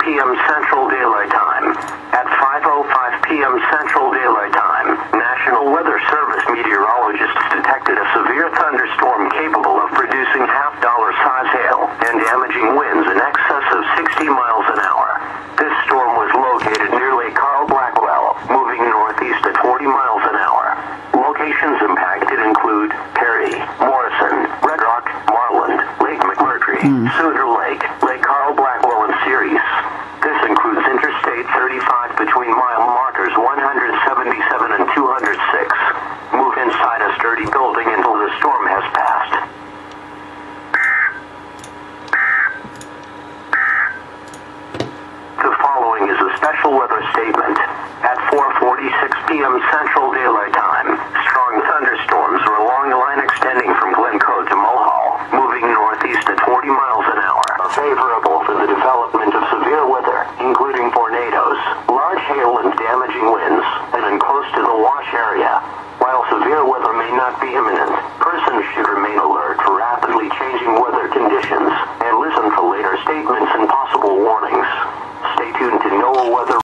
p.m. Central Daylight Time. At 5:05 p.m. Central Daylight Time, National Weather Service meteorologists detected a severe thunderstorm capable of producing half-dollar-size hail and damaging winds in excess of 60 miles an hour. This storm was located near Lake Carl Blackwell, moving northeast at 40 miles an hour. Locations impacted include Perry, Morrison, Red Rock, Marland, Lake McMurtry, Souter Lake, Lake Carl Blackwell, and Ceres. This includes Interstate 35 between mile markers 177 and 206. Move inside a sturdy building until the storm has passed. The following is a special weather statement. At 4:46 p.m. Central Daylight Time, strong thunderstorms are along the line extending from Glencoe to Mulhall, moving northeast at 40 miles an hour, favorable for the development of severe weather, including tornadoes, large hail and damaging winds, and in close to the Wash area. While severe weather may not be imminent, persons should remain alert for rapidly changing weather conditions and listen for later statements and possible warnings. Stay tuned to NOAA Weather